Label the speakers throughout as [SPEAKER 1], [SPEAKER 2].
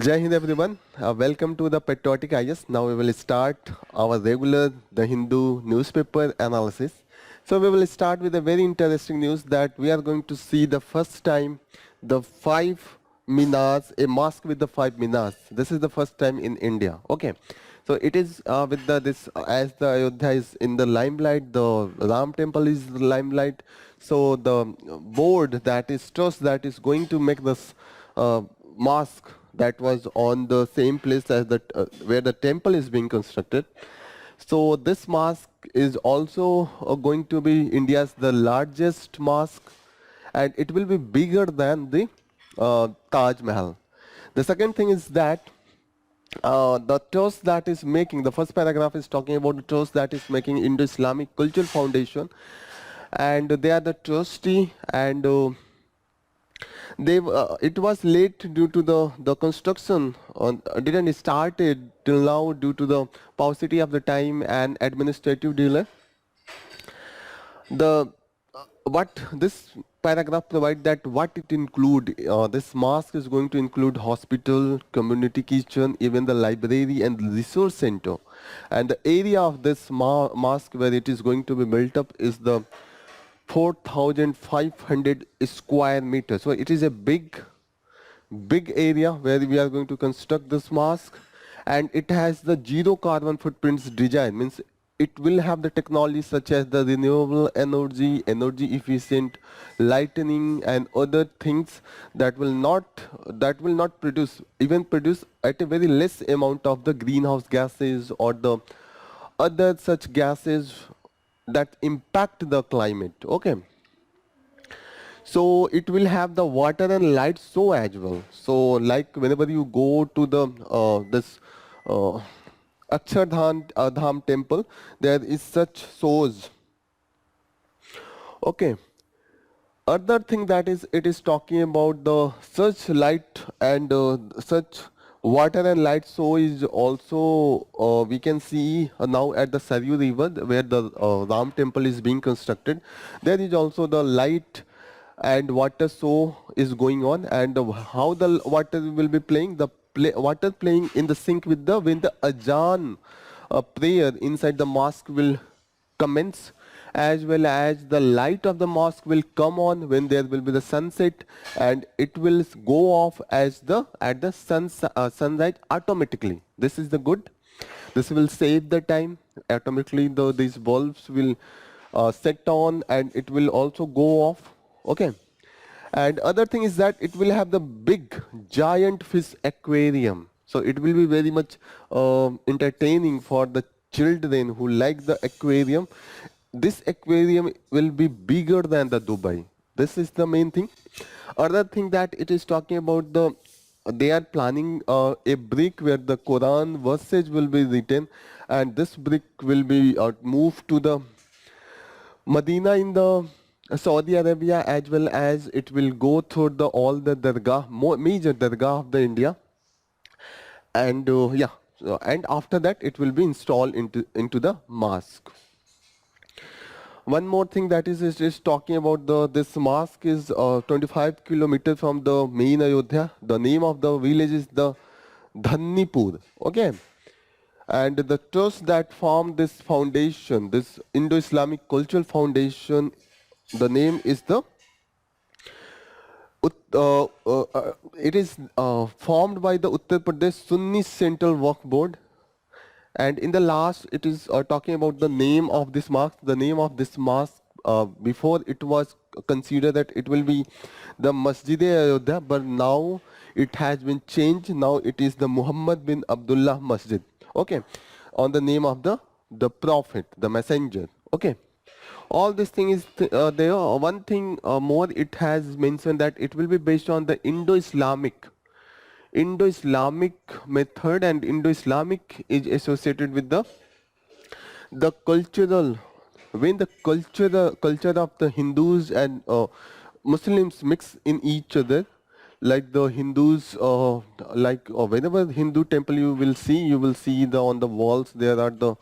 [SPEAKER 1] Jai Hind everyone. Welcome to the Patriotic IAS. Now we will start our regular The Hindu newspaper analysis. So we will start with a very interesting news that we are going to see the first time the five minars, a mosque with the five minars. This is the first time in India. Okay. So it is with as the Ayodhya is in the limelight, the Ram temple is the limelight. So the board that is trust that is going to make this mosque that was on the same place as the where the temple is being constructed. So this mosque is also going to be India's the largest mosque, and it will be bigger than the Taj Mahal. The second thing is that the trust that is making, the first paragraph is talking about the trust that is making Indo-Islamic Cultural Foundation, and they are the trustee, and it was late due to the construction didn't started till now due to the paucity of the time and administrative delay. The what this paragraph provide that what it include, this mosque is going to include hospital, community kitchen, even the library and resource center, and the area of this mosque where it is going to be built up is the 4,500 square meters. So it is a big area where we are going to construct this mosque, and it has the zero carbon footprints design, means it will have the technology such as the renewable energy, energy efficient lighting and other things that will not produce at a very less amount of the greenhouse gases or the other such gases that impact the climate. Okay. So it will have the water and light show as well. So like whenever you go to the this Dham temple, there is such shows. Okay. Other thing that is, it is talking about the such light and such water and light show is also we can see now at the Saryu river where the Ram temple is being constructed. There is also the light and water show is going on, and how the water will be playing, the water playing in the sync with the when the Ajahn prayer inside the mosque will commence, as well as the light of the mosque will come on when there will be the sunset, and it will go off as the at the sunrise automatically. This is the good. This will save the time automatically. These bulbs will set on and it will also go off. Okay. And other thing is that it will have the big giant fish aquarium. So it will be very much entertaining for the children who like the aquarium. This aquarium will be bigger than the Dubai. This is the main thing. Other thing that it is talking about, they are planning a brick where the Quran verses will be written, and this brick will be moved to the Medina in the Saudi Arabia, as well as it will go through all the dargah, major dargah of the India, and and after that it will be installed into the mosque. One more thing that is talking about this mosque is 25 kilometers from the main Ayodhya. The name of the village is the Dhannipur. Okay. And the trust that formed this foundation, this Indo-Islamic Cultural Foundation, the name is the it is formed by the Uttar Pradesh Sunni Central Waqf Board, and in the last it is talking about the name of this mosque. The name of this mosque before it was considered that it will be the Masjid Ayodhya, but now it has been changed. Now it is the Muhammad bin Abdullah Masjid. Okay, on the name of the Prophet, the Messenger. Okay. All this thing is there. One thing more, it has mentioned that it will be based on the Indo-Islamic method, and Indo-Islamic is associated with the cultural, when the culture of the Hindus and Muslims mix in each other. Like the Hindus, whenever Hindu temple you will see on the walls there are the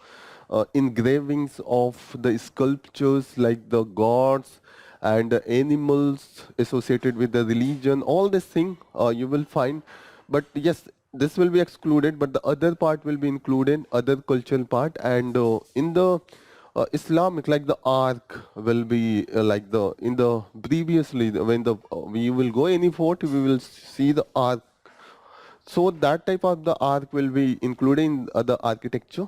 [SPEAKER 1] engravings of the sculptures like the gods and the animals associated with the religion. All this thing you will find. But yes, this will be excluded, but the other part will be included, other cultural part. And in the Islamic, like the ark will be like the in the previously when the we will go any fort, we will see the ark. So that type of the ark will be included in the architecture.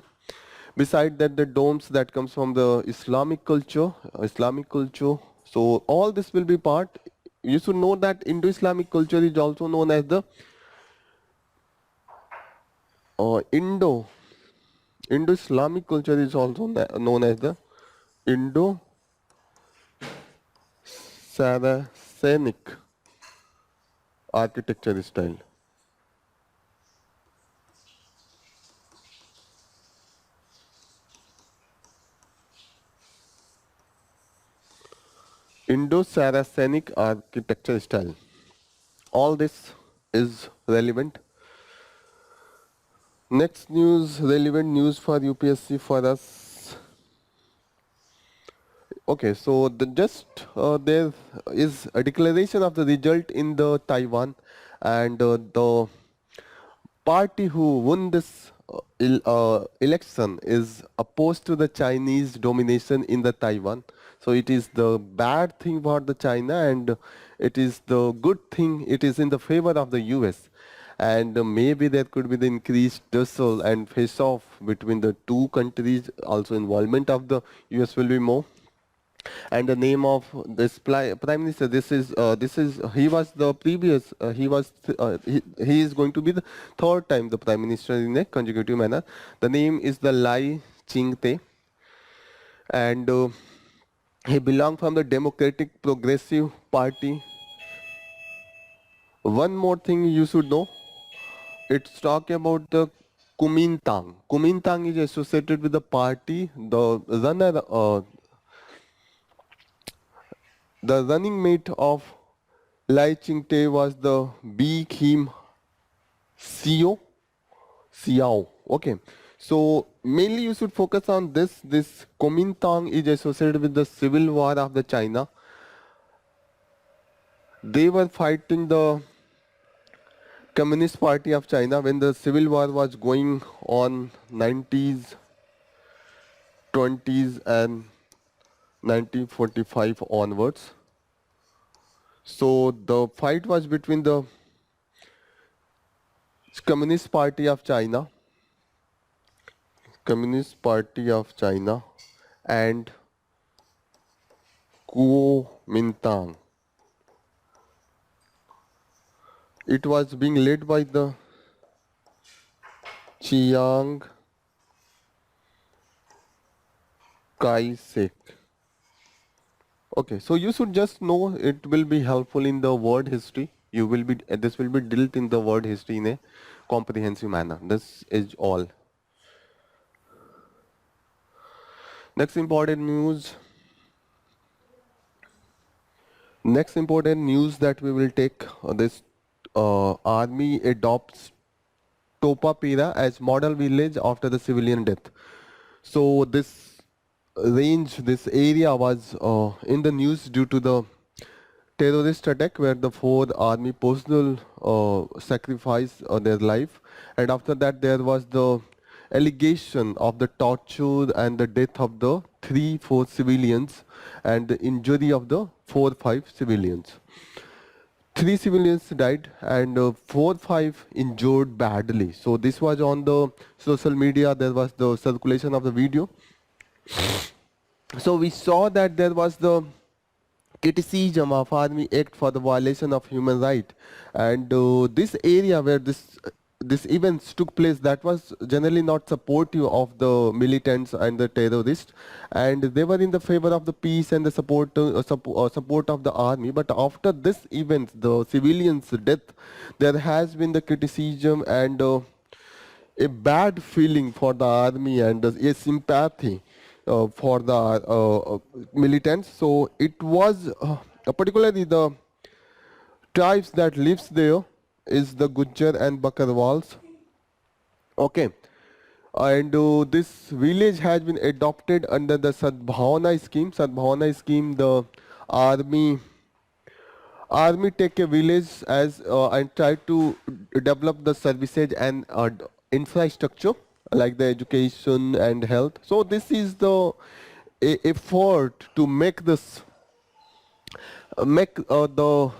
[SPEAKER 1] Beside that, the domes that comes from the Islamic culture, Islamic culture. So all this will be part. You should know that Indo-Islamic culture is also known as the uh, Indo Indo-Islamic culture is also known as the Indo-Saracenic architecture style. Indo-Saracenic architecture style. All this is relevant. Next news, relevant news for UPSC for us. Okay, so there is a declaration of the result in the Taiwan, and the party who won this election is opposed to the Chinese domination in the Taiwan. So it is the bad thing for the China, and it is the good thing. It is in the favor of the US, and maybe there could be the increased tussle and face-off between the two countries. Also, involvement of the US will be more. And the name of this prime minister, this is he was the previous he is going to be the third time the prime minister in a consecutive manner. The name is the Lai Ching-te, and he belonged from the Democratic Progressive Party. One more thing you should know, it's talking about the Kuomintang. Kuomintang is associated with the party. The running mate of Lai Ching-te was the B. Kim Xiao. Okay. So mainly you should focus on this. This Kuomintang is associated with the civil war of the China. They were fighting the Communist Party of China when the civil war was going on 90s, 20s and 1945 onwards. So the fight was between the Communist Party of China, Communist Party of China and Kuomintang. It was being led by the Chiang Kai-shek. Okay, so you should just know it will be helpful in the word history. You will be this will be dealt in the word history in a comprehensive manner. This is all. Next important news. Next important news that we will take this army adopts Topa as model village after the civilian death. So this area was in the news due to the terrorist attack where the four army personnel sacrificed their life, and after that there was the allegation of the torture and the death of the 3-4 civilians and the injury of the 4-5 civilians. 3 civilians died and 4-5 injured badly. So this was on the social media. There was the circulation of the video. So we saw that there was the criticism of Army Act for the violation of human right, and this area where this events took place, that was generally not supportive of the militants and the terrorists, and they were in the favor of the peace and the support of the army. But after this event, the civilians' death, there has been the criticism and a bad feeling for the army and a sympathy for the militants. So it was particularly the tribes that lives there is the Gujjar and Bakarwals. Okay. And this village has been adopted under the Sadbhavana scheme. Sadbhavana scheme, the army Army take a village as and try to develop the services and infrastructure like the education and health. So this is the effort to make this make the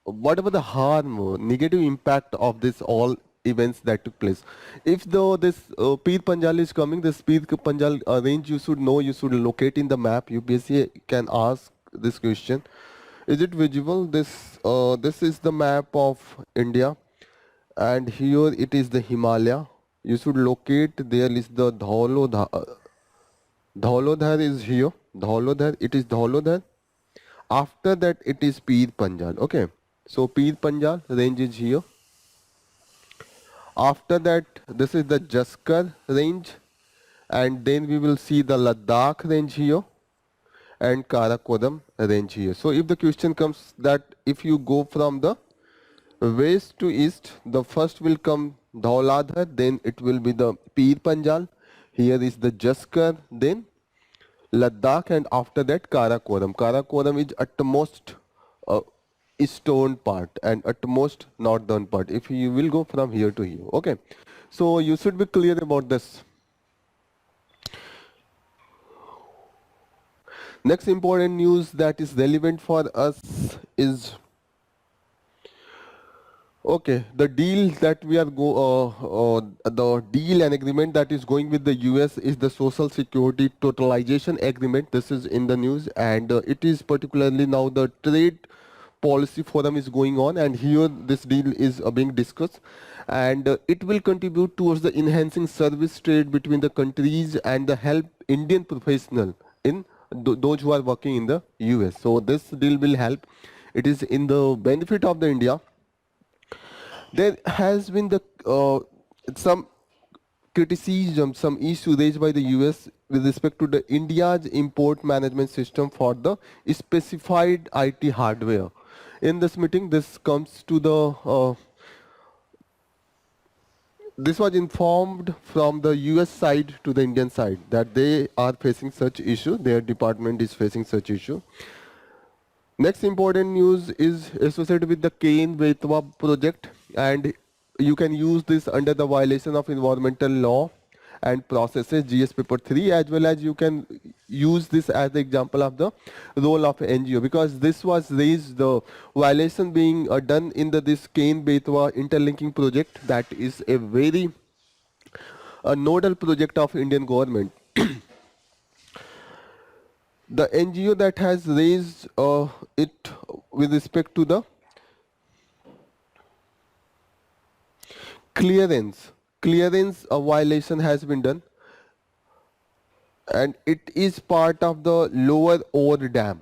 [SPEAKER 1] whatever the harm negative impact of this all events that took place. If though this Pir Panjal is coming, this Pir Panjal range you should know, you should locate in the map. UPSC can ask this question. Is it visible? This is the map of India, and here it is the Himalaya. You should locate. There is the Dhaulodhar. Dhaulodhar is here. Dhaulodhar. It is Dhaulodhar. After that, it is Pir Panjal. Okay. So Pir Panjal range is here. After that, this is the Jaskar range, and then we will see the Ladakh range here and Karakoram range here. So if the question comes that if you go from the west to east, the first will come Dhauladhar, then it will be the Pir Panjal. Here is the Jaskar, then Ladakh, and after that Karakoram. Karakoram is utmost eastern part and utmost northern part. If you will go from here to here, okay. So you should be clear about this. Next important news that is relevant for us is okay, the deal that we are the deal and agreement that is going with the US is the Social Security Totalization Agreement. This is in the news, and it is particularly now the trade policy forum is going on, and here this deal is being discussed, and it will contribute towards the enhancing service trade between the countries and the help Indian professional in those who are working in the US. So this deal will help. It is in the benefit of the India. There has been the some criticism, some issue raised by the US with respect to the India's import management system for the specified IT hardware. In this meeting, this comes to the this was informed from the US side to the Indian side that they are facing such issue. Their department is facing such issue. Next important news is associated with the Kane Betwa project, and you can use this under the violation of environmental law and processes GS paper 3, as well as you can use this as the example of the role of NGO, because this was raised, the violation being done in the this Kane Betwa interlinking project, that is a very nodal project of Indian government. The NGO that has raised it with respect to the clearance violation has been done, and it is part of the lower Ore Dam.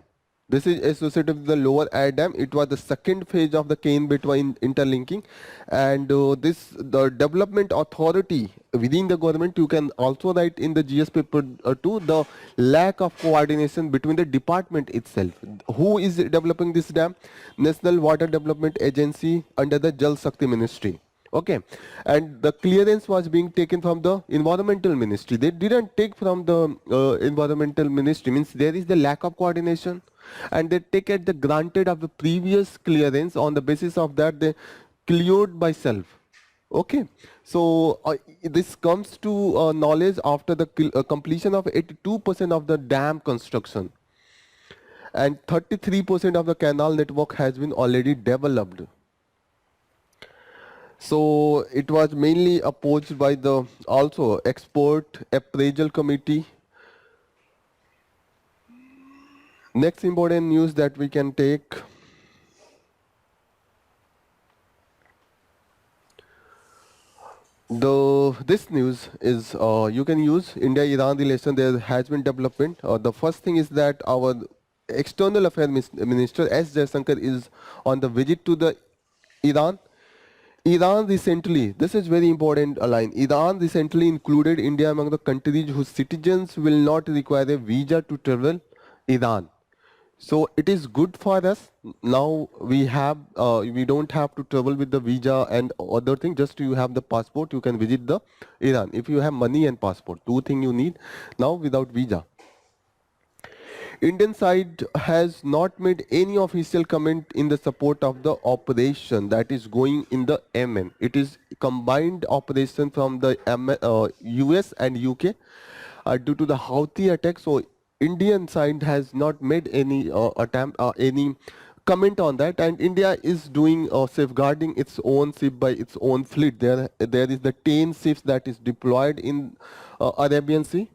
[SPEAKER 1] This is associated with the lower air dam. It was the second phase of the Kane Betwa interlinking, and the development authority within the government, you can also write in the GS paper 2, the lack of coordination between the department itself. Who is developing this dam? National Water Development Agency under the Jal Shakti Ministry. Okay, and the clearance was being taken from the environmental ministry. They didn't take from the environmental ministry, means there is the lack of coordination, and they take it the granted of the previous clearance. On the basis of that, they cleared by self. Okay, so this comes to knowledge after the completion of 82% of the dam construction, and 33% of the canal network has been already developed. So it was mainly opposed by the also export appraisal committee. Next important news that we can take. This news is you can use India-Iran relation. There has been development. The first thing is that our external affairs minister S. Jaishankar is on the visit to the Iran. Iran recently, this is very important line, Iran recently included India among the countries whose citizens will not require a visa to travel Iran. So it is good for us. Now we don't have to travel with the visa and other thing. Just you have the passport, you can visit the Iran. If you have money and passport, two things you need now without visa. Indian side has not made any official comment in the support of the operation that is going in the MN. It is combined operation from the US and UK due to the Houthi attack. So Indian side has not made any any comment on that, and India is doing safeguarding its own ship by its own fleet. There is the 10 ships that is deployed in Arabian Sea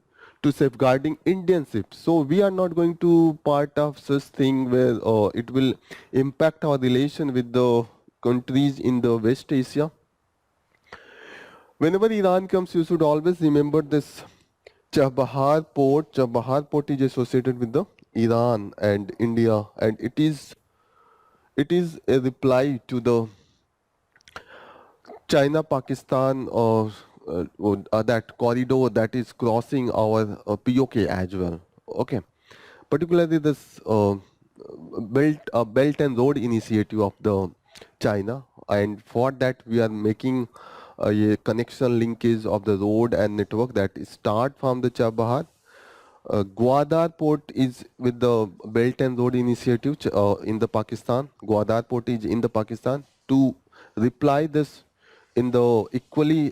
[SPEAKER 1] to safeguarding Indian ships. So we are not going to part of such thing where it will impact our relation with the countries in the West Asia. Whenever Iran comes, you should always remember this Chabahar port. Chabahar port is associated with the Iran and India, and it is a reply to the China Pakistan that corridor that is crossing our POK as well. Okay, particularly this belt and road initiative of the China, and for that we are making a connection linkage of the road and network that start from the Chabahar. Gwadar port is with the Belt and Road Initiative in the Pakistan. Gwadar port is in the Pakistan to reply this in the equally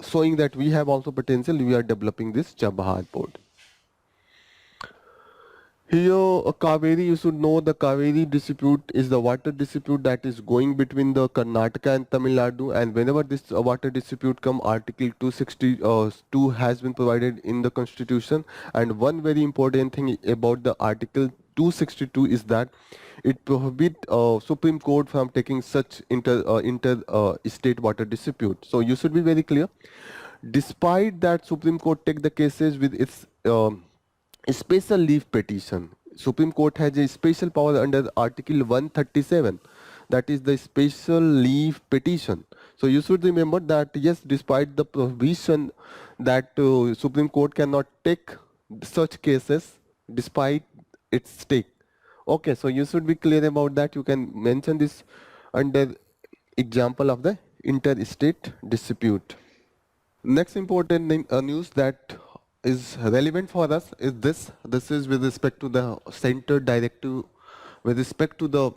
[SPEAKER 1] showing that we have also potential. We are developing this Chabahar port. Here, Cauvery, you should know the Cauvery dispute is the water dispute that is going between the Karnataka and Tamil Nadu, and whenever this water dispute come, Article 262 has been provided in the Constitution. And one very important thing about the Article 262 is that it prohibits Supreme Court from taking such inter state water dispute. So you should be very clear. Despite that, Supreme Court take the cases with its a special leave petition. Supreme Court has a special power under Article 137, that is the special leave petition. So you should remember that yes, despite the provision that Supreme Court cannot take such cases despite its stake. Okay, so you should be clear about that. You can mention this under example of the interstate dispute. Next important news that is relevant for us is this. This is with respect to the center directive with respect to the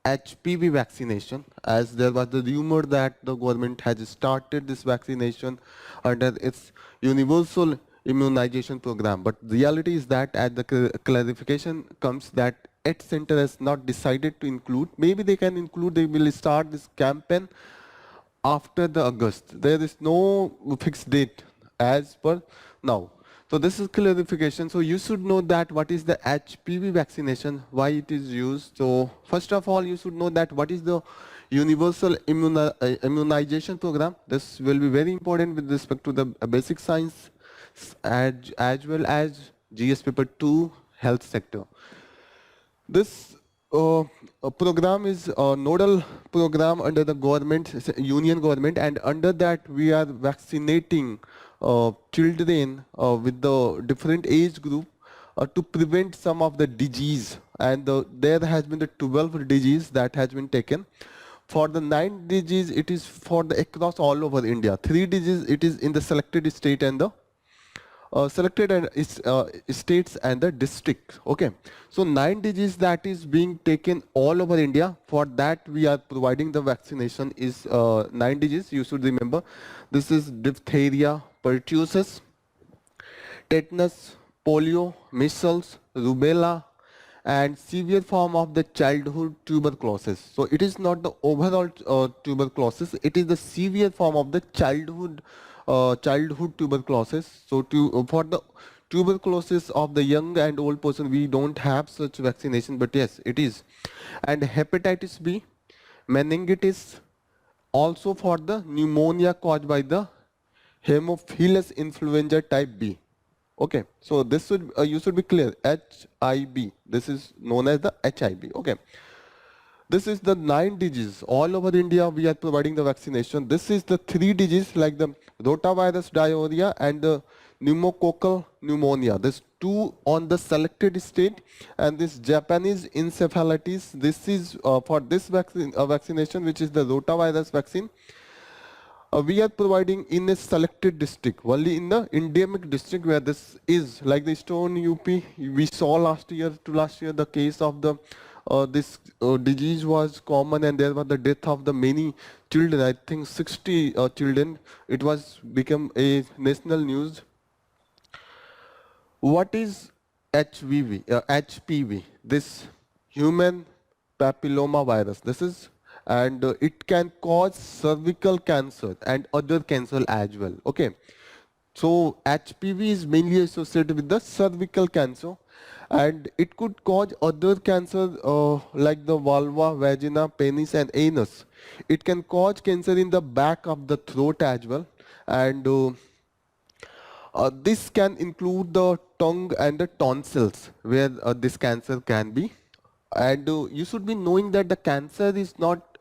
[SPEAKER 1] HPV vaccination, as there was the rumor that the government has started this vaccination under its universal immunization program. But reality is that as the clarification comes that its center has not decided to include, maybe they can include, they will start this campaign after the August. There is no fixed date as per now. So this is clarification. So you should know that what is the HPV vaccination, why it is used. So first of all, you should know that what is the universal immunization program. This will be very important with respect to the basic science as well as GS paper 2 health sector. This program is a nodal program under the government, union government, and under that we are vaccinating children with the different age group to prevent some of the disease. And there has been the 12 disease that has been taken. For the 9 disease, it is for the across all over India. 3 disease, it is in the selected state and the selected and states and the district. Okay, so 9 disease that is being taken all over India. For that we are providing the vaccination is 9 disease. You should remember this is diphtheria, pertussis, tetanus, polio, measles, rubella, and severe form of the childhood tuberculosis. So it is not the overall tuberculosis, it is the severe form of the childhood tuberculosis. So for the tuberculosis of the young and old person, we don't have such vaccination, but yes, it is. And hepatitis B, meningitis, also for the pneumonia caused by the Haemophilus influenza type B. Okay, so this should you should be clear. HIB. This is known as the HIB. Okay. This is the 9 diseases. All over India we are providing the vaccination. This is the 3 diseases like the rotavirus diarrhea and the pneumococcal pneumonia. This 2 on the selected state, and this Japanese encephalitis. This is for this vaccine, vaccination, which is the rotavirus vaccine. We are providing in a selected district, only in the endemic district where this is, like the Stone UP. We saw last year to last year the case of the this disease was common and there was the death of the many children. I think 60 children. It was become a national news. What is HPV? HPV, this human papilloma virus. This is, and it can cause cervical cancer and other cancer as well. Okay, so HPV is mainly associated with the cervical cancer, and it could cause other cancer like the vulva, vagina, penis, and anus. It can cause cancer in the back of the throat as well, and this can include the tongue and the tonsils where this cancer can be. And you should be knowing that the cancer is not,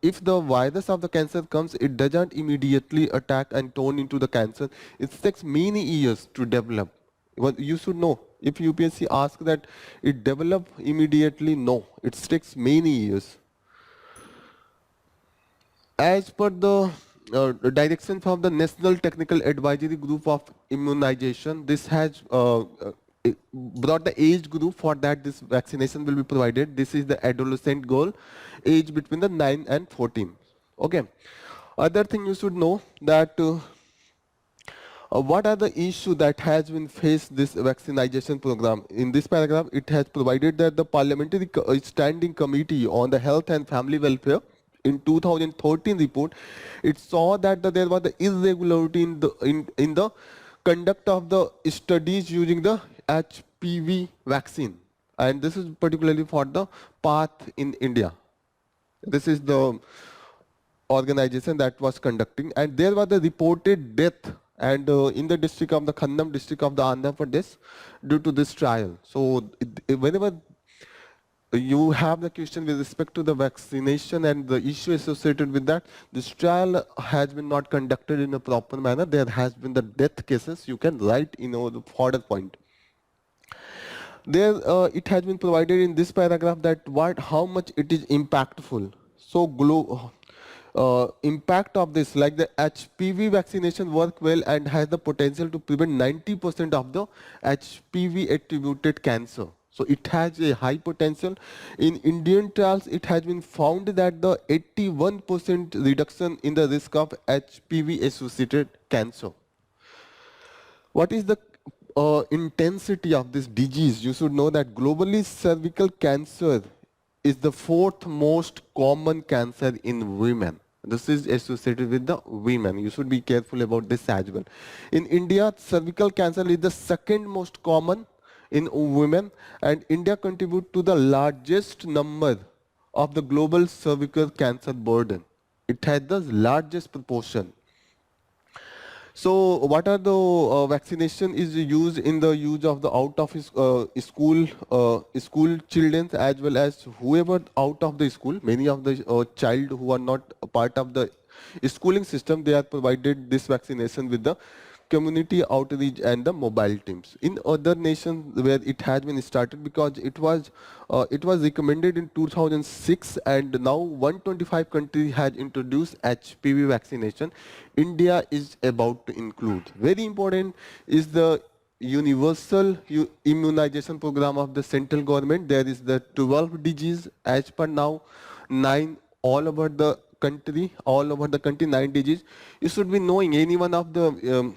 [SPEAKER 1] if the virus of the cancer comes, it doesn't immediately attack and turn into the cancer. It takes many years to develop. Well, you should know. If UPSC asks that it develop immediately, no, it takes many years. As per the direction from the National Technical Advisory Group of Immunization, this has brought the age group for that this vaccination will be provided. This is the adolescent girl, age between the 9 and 14. Okay. Other thing you should know that what are the issues that has been faced this vaccination program? In this paragraph, it has provided that the Parliamentary Standing Committee on the Health and Family Welfare in 2013 report, it saw that there was the irregularity in the conduct of the studies using the HPV vaccine, and this is particularly for the Pact in India. This is the organization that was conducting, and there was a reported death and in the district of the Khandam district of the Andhra Pradesh due to this trial. So whenever you have the question with respect to the vaccination and the issue associated with that, this trial has been not conducted in a proper manner. There has been the death cases. You can write the further point. There, it has been provided in this paragraph that how much it is impactful. So impact of this, like the HPV vaccination work well and has the potential to prevent 90% of the HPV attributed cancer. So it has a high potential. In Indian trials, it has been found that the 81% reduction in the risk of HPV associated cancer. What is the intensity of this disease? You should know that globally cervical cancer is the fourth most common cancer in women. This is associated with the women. You should be careful about this as well. In India, cervical cancer is the second most common in women, and India contributes to the largest number of the global cervical cancer burden. It has the largest proportion. So what are the vaccination is used in the use of the out of school children as well as whoever out of the school. Many of the child who are not a part of the schooling system, they are provided this vaccination with the community outreach and the mobile teams. In other nations where it has been started, because it was recommended in 2006 and now 125 countries has introduced HPV vaccination. India is about to include. Very important is the universal immunization program of the central government. There is the 12 disease as per now, 9 all over the country, 9 disease. You should be knowing any one of the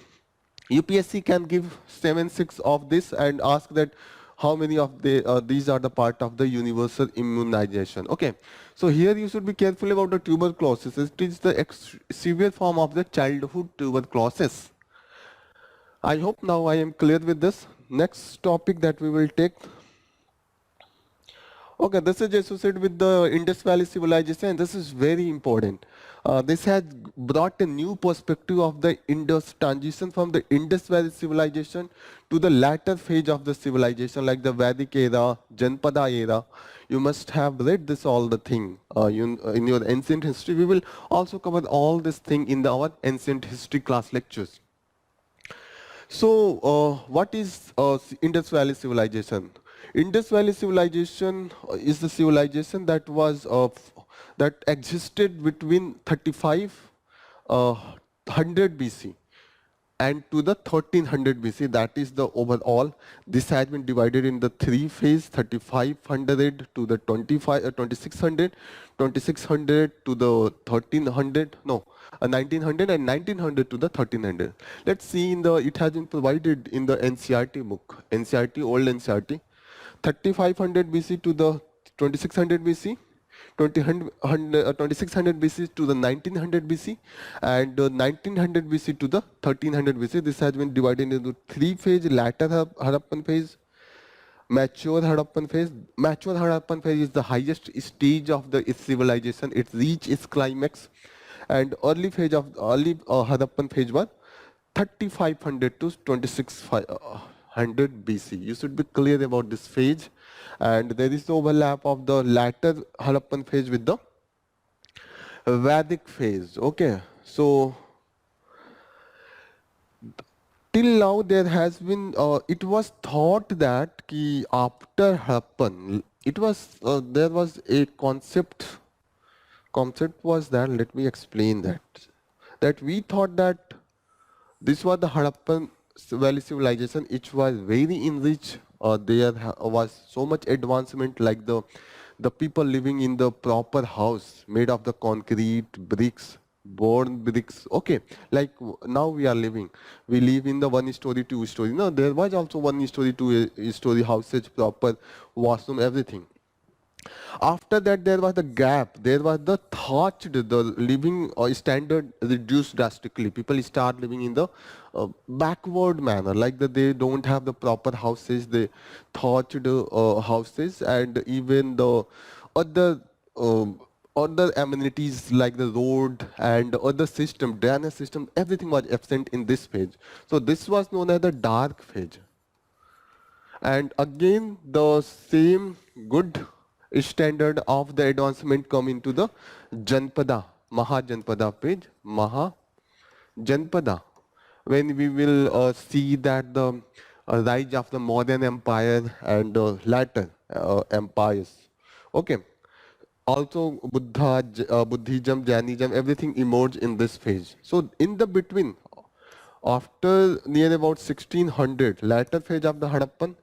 [SPEAKER 1] UPSC can give 7-6 of this and ask that how many of these are the part of the universal immunization. Okay, so here you should be careful about the tuberculosis. It is the severe form of the childhood tuberculosis. I hope now I am clear with this. Next topic that we will take. Okay, this is associated with the Indus Valley civilization, and this is very important. This has brought a new perspective of the Indus transition from the Indus Valley civilization to the latter phase of the civilization, like the Vedic era, Janpada era. You must have read this all the thing in your ancient history. We will also cover all this thing in our ancient history class lectures. So, what is Indus Valley civilization? Indus Valley civilization is the civilization that was that existed between 35 100 BC and to the 1300 BC. That is the overall. This has been divided in the three phase: 3500 to the 2600, 2600 to the 1300, no, 1900, and 1900 to the 1300. Let's see in the, it has been provided in the NCRT book, NCRT, old NCRT, 3500 BC to the 2600 BC, 2600 BC to the 1900 BC, and 1900 BC to the 1300 BC. This has been divided into three phase: latter Harappan phase, mature Harappan phase. Mature Harappan phase is the highest stage of the civilization. It reached its climax, and early phase of early Harappan phase was 3500 to 2600 BC. You should be clear about this phase, and there is the overlap of the latter Harappan phase with the Vedic phase. Okay, so till now there has been, it was thought that ki after Harappan, it was there was a concept was that, let me explain that we thought that this was the Harappan Valley civilization. It was very enriched. There was so much advancement, like the people living in the proper house made of the concrete, bricks, born bricks. Okay, like now we are living. We live in the one story, two story. No, there was also one story, two story houses, proper washroom, everything. After that, there was the gap. There was the thatched, the living standard reduced drastically. People start living in the backward manner, like that they don't have the proper houses, they thatched houses, and even the other other amenities like the road and other system, drainage system, everything was absent in this phase. So this was known as the dark phase. And again, the same good standard of the advancement come into the Janpada, Mahajanpada page, Mahajanpada, when we will see that the rise of the modern empire and later empires. Okay. Also, Buddhism, Jainism, everything emerged in this phase. So in the between, after near about 1600, latter phase of the Harappan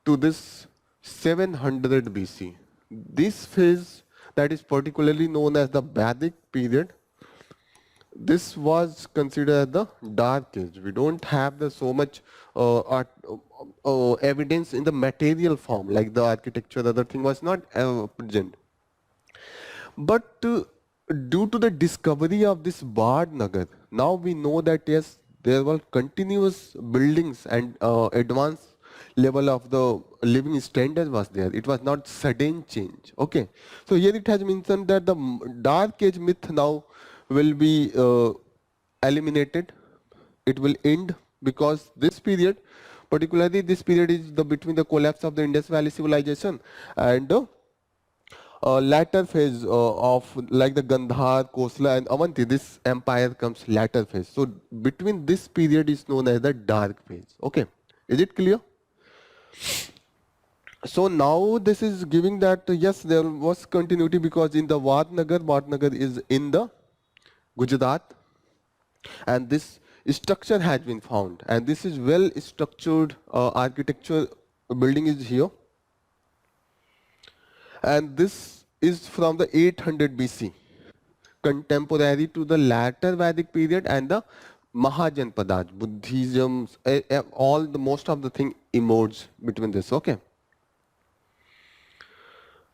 [SPEAKER 1] to this 700 BC. This phase, that is particularly known as the Vedic period, this was considered the dark age. We don't have the so much evidence in the material form, like the architecture, the other thing was not present. But due to the discovery of this Vadnagar, now we know that yes, there were continuous buildings and advanced level of the living standard was there. It was not sudden change. Okay. So here it has mentioned that the dark age myth now will be eliminated. It will end because this period, particularly this period, is the between the collapse of the Indus Valley civilization and latter phase of like the Gandhar, Kosala and Avanti. This empire comes latter phase. So between this period is known as the dark phase. Okay, is it clear? So now this is giving that yes, there was continuity because in the Vadnagar is in the Gujarat, and this structure has been found, and this is well structured architecture building is here. And this is from the 800 BC, contemporary to the latter Vedic period and the Mahajanpadas, Buddhism, all the most of the thing emerged between this. Okay.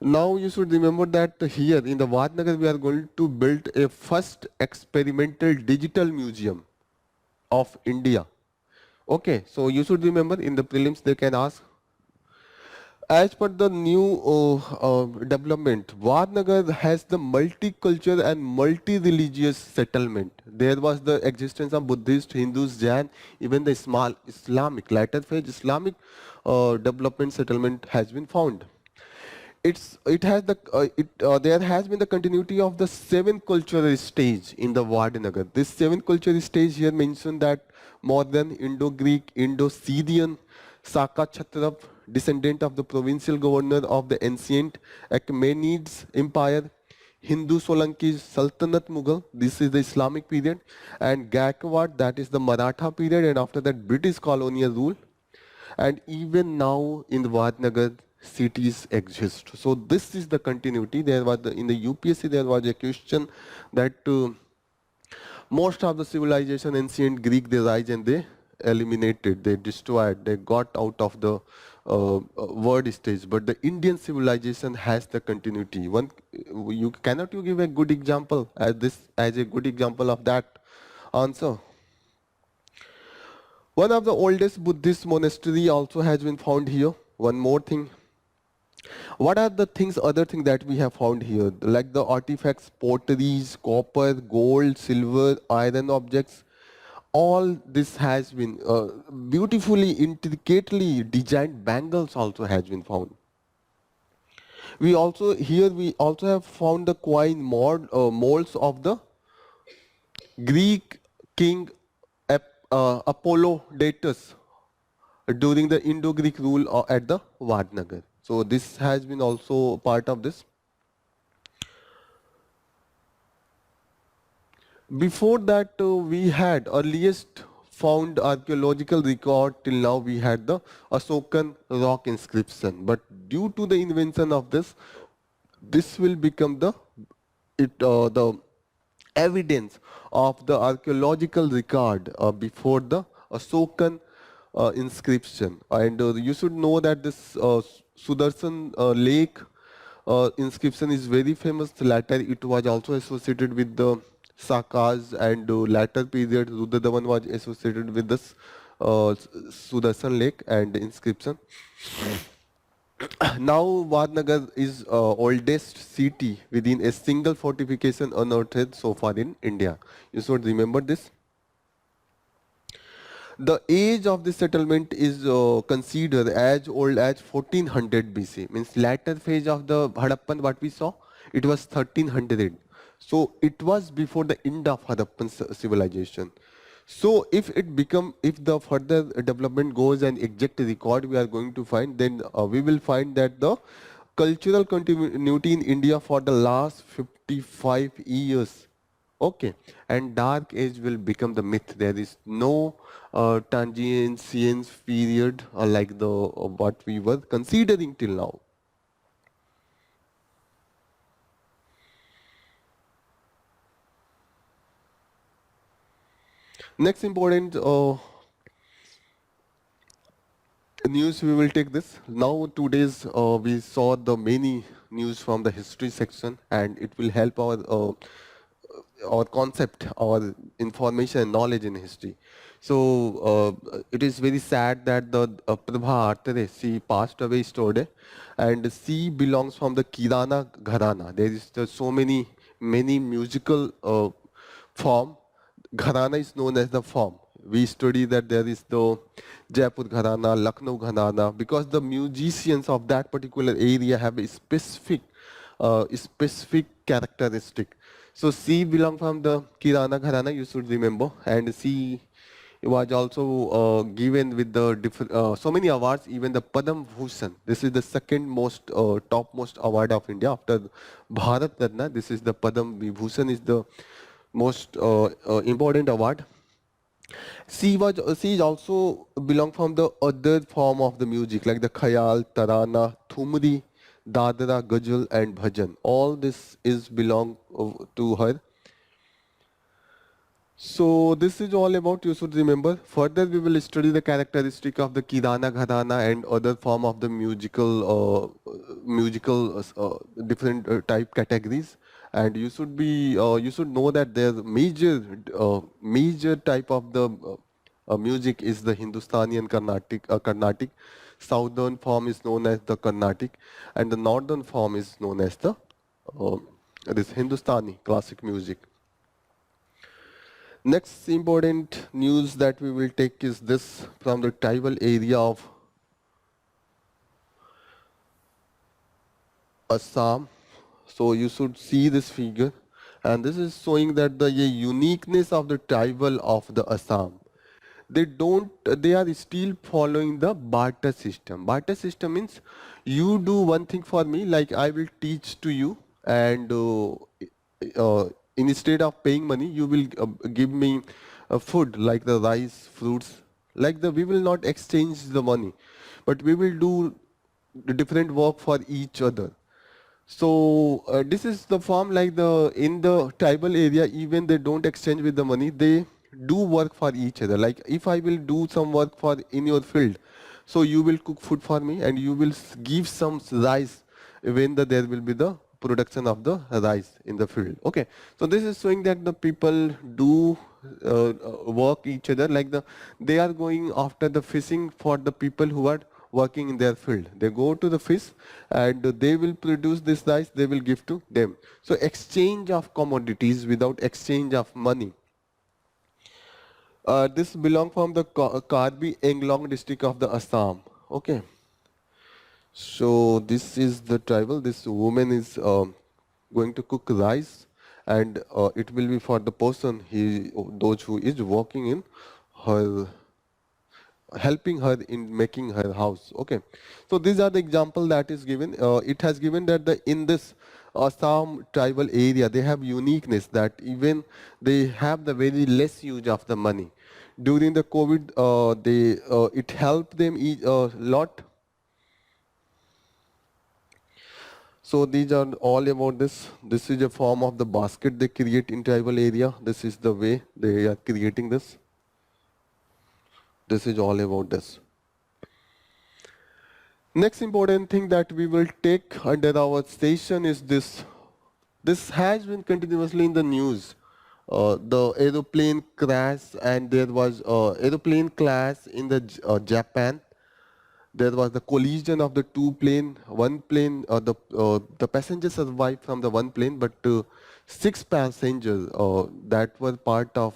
[SPEAKER 1] Now you should remember that here in the Vadnagar we are going to build a first experimental digital museum of India. Okay, so you should remember in the prelims they can ask. As per the new development, Vadnagar has the multicultural and multi-religious settlement. There was the existence of Buddhist, Hindus, Jain, even the small Islamic, latter phase Islamic development settlement has been found. There has been the continuity of the seven cultural stage in the Vadnagar. This seven cultural stage here mentioned that modern Indo-Greek, Indo-Syrian, Saka Chhatrap, descendant of the provincial governor of the ancient Achaemenids Empire, Hindu Solanki Sultanate Mughal, this is the Islamic period, and Gaekwad, that is the Maratha period, and after that British colonial rule. And even now in the Vadnagar, cities exist. So this is the continuity. There was in the UPSC there was a question that most of the civilization, ancient Greek, they rise and they eliminated, they destroyed, they got out of the word stage. But the Indian civilization has the continuity. Cannot you give a good example as a good example of that answer? One of the oldest Buddhist monastery also has been found here. One more thing. What are the other things that we have found here? Like the artifacts, potteries, copper, gold, silver, iron objects. All this has been beautifully, intricately designed bangles also has been found. We also have found the coin molds of the Greek king Apollodatus during the Indo-Greek rule at the Vadnagar. So this has been also part of this. Before that, we had earliest found archaeological record till now we had the Asokan rock inscription. But due to the invention of this will become the evidence of the archaeological record before the Asokan inscription. And you should know that this Sudarshan Lake inscription is very famous. Later, it was also associated with the Sakas, and later period, Rudradaman was associated with this Sudarshan Lake and inscription. Now, Vadnagar is oldest city within a single fortification unearthed so far in India. You should remember this. The age of the settlement is considered as old as 1400 BC. Means latter phase of the Harappan, what we saw, it was 1300. So it was before the end of Harappan civilization. So if the further development goes and exact record we are going to find, then we will find that the cultural continuity in India for the last 55 years. Okay, and dark age will become the myth. There is no transience period like the what we were considering till now. Next important news we will take this. Now today's we saw the many news from the history section, and it will help our concept, our information and knowledge in history. So it is very sad that the Prabha Atre, she passed away yesterday, and she belongs from the Kirana Gharana. There is so many musical form. Gharana is known as the form. We study that there is the Jaipur Gharana, Lucknow Gharana, because the musicians of that particular area have a specific characteristic. So she belong from the Kirana Gharana, you should remember, and she was also given with the so many awards, even the Padam Bhushan. This is the second most topmost award of India after Bharat Ratna. This is the Padam Vibhushan is the most important award. She is also belong from the other form of the music like the Khayal, Tarana, Thumri, Dadra, Ghazal and Bhajan. All this is belong to her. So this is all about, you should remember. Further we will study the characteristic of the Kirana Gharana and other form of the different type categories. And you should know that there's major type of the music is the Hindustani and Carnatic. Southern form is known as the Carnatic, and the northern form is known as the uh, this Hindustani classic music. Next important news that we will take is this from the tribal area of Assam. So you should see this figure, and this is showing that the uniqueness of the tribal of the Assam. They are still following the barter system. Barter system means you do one thing for me, like I will teach to you, and uh, instead of paying money, you will give me food like the rice, fruits, like the we will not exchange the money, but we will do the different work for each other. So this is the form like the in the tribal area, even they don't exchange with the money, they do work for each other. Like if I will do some work for in your field, so you will cook food for me and you will give some rice when there will be the production of the rice in the field. Okay, so this is showing that the people do work each other, like they are going after the fishing for the people who are working in their field. They go to the fish and they will produce this rice, they will give to them. So exchange of commodities without exchange of money. This belong from the Karbi Anglong district of the Assam. Okay. So this is the tribal. This woman is going to cook rice, and it will be for the person those who is working in her, helping her in making her house. Okay, so these are the example that is given. It has given that in this Assam tribal area they have uniqueness that even they have the very less use of the money. During the COVID, it helped them a lot. So these are all about this. This is a form of the basket they create in tribal area. This is the way they are creating this. This is all about this. Next important thing that we will take under our station is this. This has been continuously in the news. The aeroplane crash, and there was aeroplane crash in the Japan. There was the collision of the two plane. One plane, the passengers survived from the one plane, but six passengers that were part of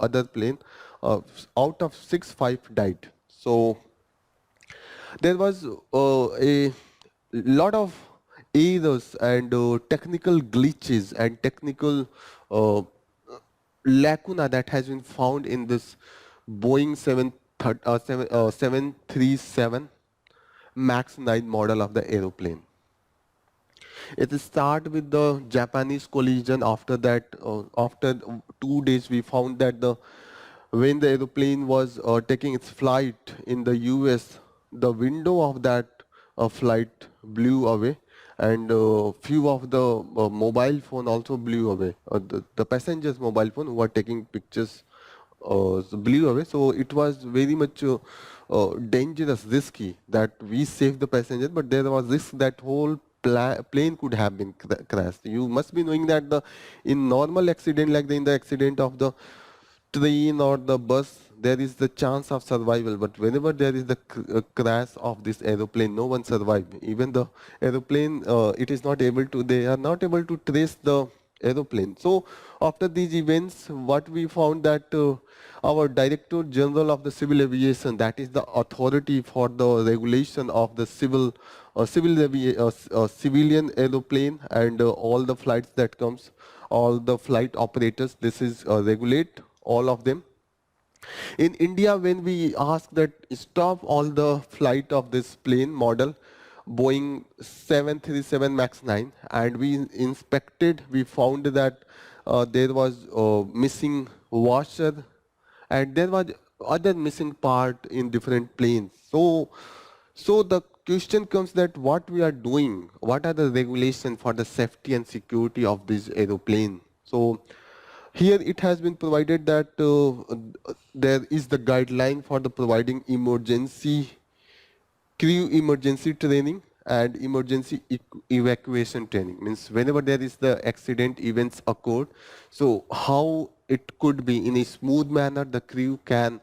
[SPEAKER 1] other plane, out of six, five died. So there was a lot of errors and technical glitches and technical uh, lacuna that has been found in this Boeing 737 MAX 9 model of the aeroplane. It start with the Japanese collision. After that, after 2 days, we found that when the aeroplane was taking its flight in the US, the window of that flight blew away, and few of the mobile phone also blew away. The passengers' mobile phone who were taking pictures blew away. So it was very much dangerous, risky that we saved the passengers, but there was risk that whole plane could have been crashed. You must be knowing that in normal accident, like in the accident of the train or the bus, there is the chance of survival. But whenever there is the crash of this aeroplane, no one survived. Even the aeroplane, it is not able to. They are not able to trace the aeroplane. So after these events, what we found that our Director General of the Civil Aviation, that is the authority for the regulation of the civilian aeroplane and all the flights that comes, all the flight operators. This is regulate all of them. In India, when we ask that stop all the flight of this plane model, Boeing 737 MAX 9, and we inspected, we found that there was missing washer, and there was other missing part in different planes. So the question comes that what we are doing, what are the regulations for the safety and security of this aeroplane? So here it has been provided that there is the guideline for the providing crew emergency training and emergency evacuation training. Means whenever there is the accident events occurred, so how it could be in a smooth manner, the crew can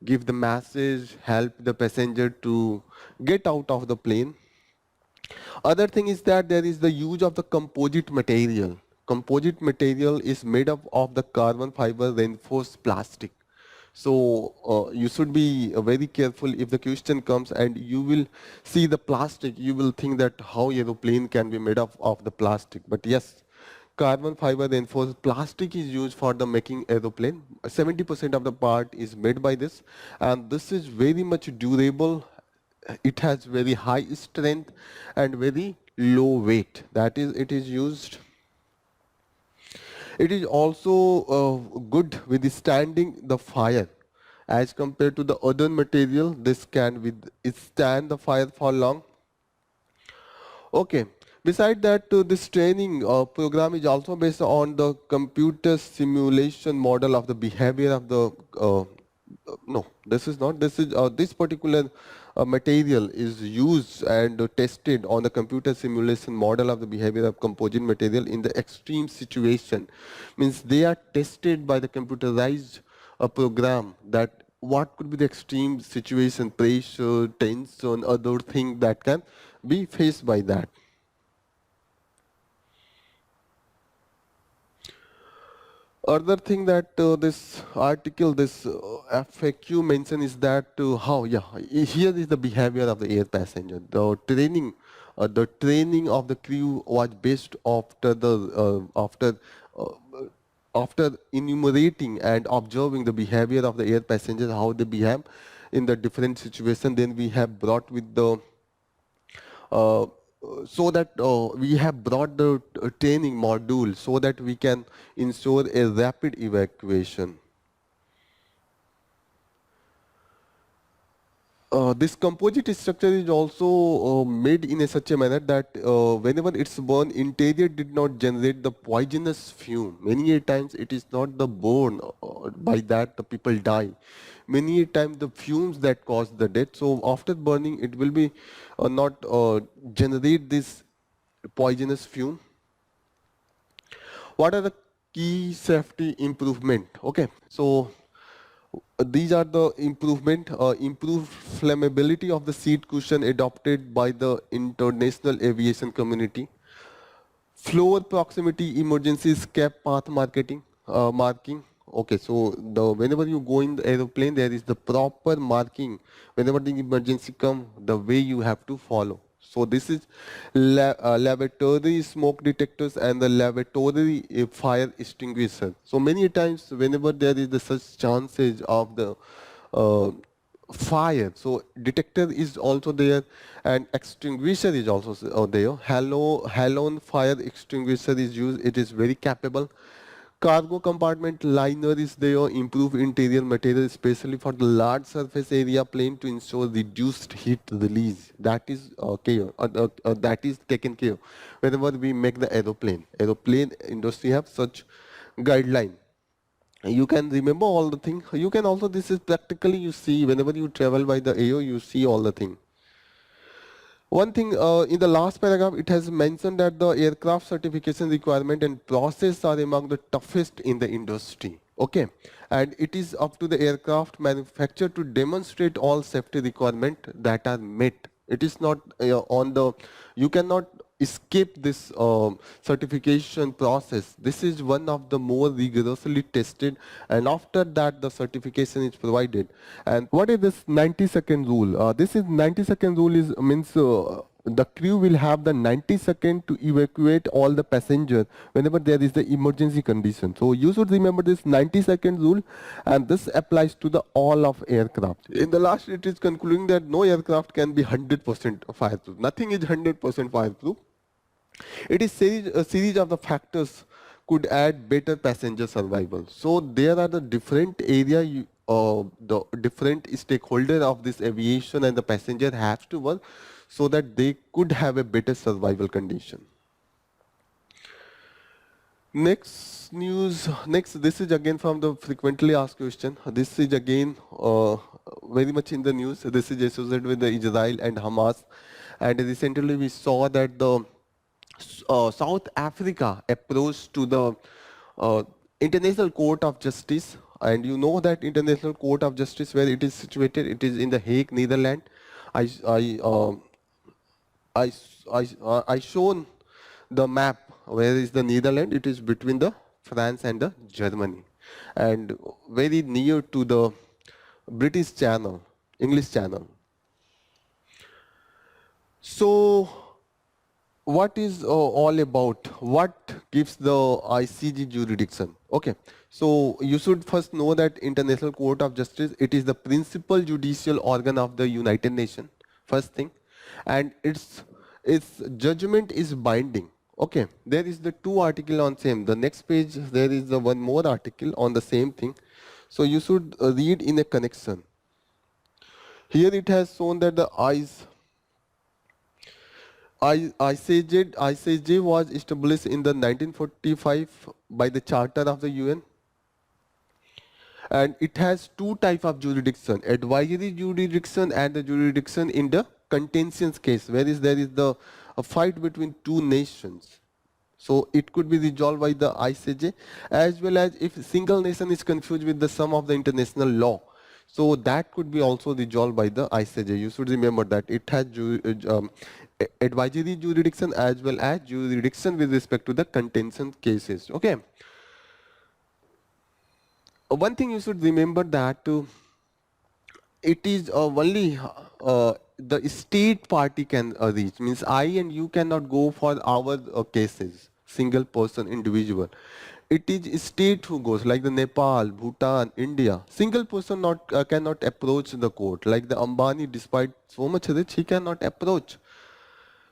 [SPEAKER 1] give the message, help the passenger to get out of the plane. Other thing is that there is the use of the composite material. Composite material is made up of the carbon fiber reinforced plastic. So you should be very careful if the question comes and you will see the plastic, you will think that how aeroplane can be made up of the plastic. But yes, carbon fiber reinforced plastic is used for the making aeroplane. 70% of the part is made by this, and this is very much durable. It has very high strength and very low weight. That is, it is used It is also good withstanding the fire. As compared to the other material, this can withstand the fire for long. Okay. Beside that, this training program is also based on the computer simulation model of the behavior of the. No, this is not. This is this particular material is used and tested on the computer simulation model of the behavior of composite material in the extreme situation. Means they are tested by the computerized program that what could be the extreme situation, pressure, tension, other thing that can be faced by that. Other thing that this article, this FAQ mention is that how, yeah, here is the behavior of the air passenger. The training of the crew was based uh, after enumerating and observing the behavior of the air passengers, how they behave in the different situation. Then we have brought with the uh, so that we have brought the training module so that we can ensure a rapid evacuation. This composite structure is also made in a such a manner that whenever it's burned, interior did not generate the poisonous fume. Many a times it is not the burn by that the people die. Many a times the fumes that cause the death. So after burning, it will be not generate this poisonous fume. What are the key safety improvement? Okay, so these are the improved flammability of the seat cushion adopted by the international aviation community. Floor proximity emergency escape path marking. Okay, so whenever you go in the aeroplane, there is the proper marking. Whenever the emergency come, the way you have to follow. So this is lavatory smoke detectors and the lavatory fire extinguisher. So many times, whenever there is the such chances of the uh, fire, so detector is also there and extinguisher is also there. Halon fire extinguisher is used. It is very capable. Cargo compartment liner is there. Improve interior material, especially for the large surface area plane to ensure reduced heat release. That is that is taken care whenever we make the aeroplane. Aeroplane industry have such guideline. You can remember all the thing. You can also, this is practically you see whenever you travel by the air, you see all the thing. One thing in the last paragraph, it has mentioned that the aircraft certification requirement and process are among the toughest in the industry. Okay, and it is up to the aircraft manufacturer to demonstrate all safety requirement that are met. It is not on the, you cannot escape this certification process. This is one of the more rigorously tested, and after that the certification is provided. And what is this 90-second rule? This is 90-second rule is means the crew will have the 90 second to evacuate all the passengers whenever there is the emergency condition. So you should remember this 90-second rule, and this applies to the all of aircraft. In the last, it is concluding that no aircraft can be 100% fireproof. Nothing is 100% fireproof. It is a series of the factors could add better passenger survival. So there are the different area, the different stakeholder of this aviation and the passenger have to work so that they could have a better survival condition. Next news, next this is again from the frequently asked question. This is again very much in the news. This is associated with the Israel and Hamas. And recently we saw that the South Africa approached to the uh, International Court of Justice, and you know that International Court of Justice where it is situated, it is in the Hague, Netherlands. I I uh, I shown the map where is the Netherlands. It is between the France and the Germany, and very near to the British Channel, English Channel. So what is all about, what gives the ICJ jurisdiction? Okay, so you should first know that International Court of Justice, it is the principal judicial organ of the United Nations, first thing, and its judgment is binding. Okay, there is the two article on same. The next page there is the one more article on the same thing. So you should read in a connection. Here it has shown that the ICJ was established in the 1945 by the Charter of the UN, and it has two type of jurisdiction: advisory jurisdiction and the jurisdiction in the contentious case, whereas there is the a fight between two nations. So it could be resolved by the ICJ, as well as if single nation is confused with the sum of the international law. So that could be also resolved by the ICJ. You should remember that it has advisory jurisdiction as well as jurisdiction with respect to the contention cases. Okay. One thing you should remember that it is only the state party can reach, means I and you cannot go for our cases, single person, individual. It is state who goes, like the Nepal, Bhutan, India. Single person not cannot approach the court. Like the Ambani, despite so much rich, he cannot approach.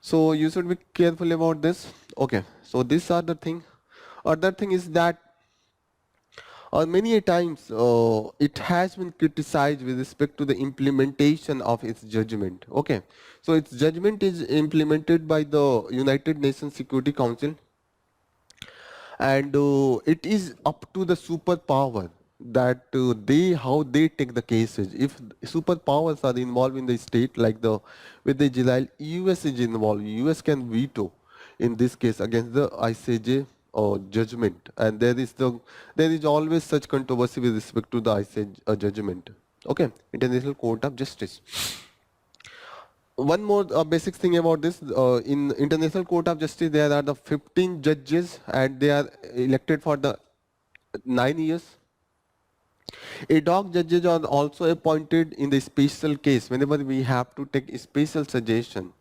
[SPEAKER 1] So you should be careful about this. Okay, so these are the thing. Other thing is that many a times it has been criticized with respect to the implementation of its judgment. Okay, so its judgment is implemented by the United Nations Security Council, and it is up to the superpower that they how they take the cases. If superpowers are involved in the state, like the with the Israel, US is involved. US can veto in this case against the ICJ judgment, and there is always such controversy with respect to the ICJ judgment. Okay, International Court of Justice. One more basic thing about this, in International Court of Justice, there are the 15 judges and they are elected for the 9 years. Ad hoc judges are also appointed in the special case whenever we have to take a special suggestion.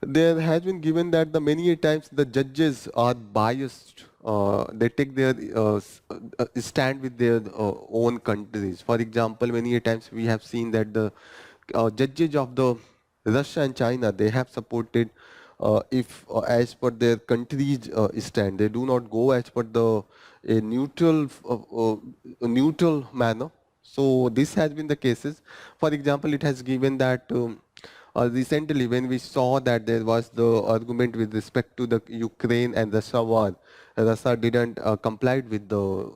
[SPEAKER 1] There has been given that the many times the judges are biased. They take their stand with their own countries. For example, many times we have seen that the judges of the Russia and China, they have supported if as per their country's stand. They do not go as per the a neutral manner. So this has been the cases. For example, it has given that. Recently, when we saw that there was the argument with respect to the Ukraine and Russia war, Russia didn't comply with the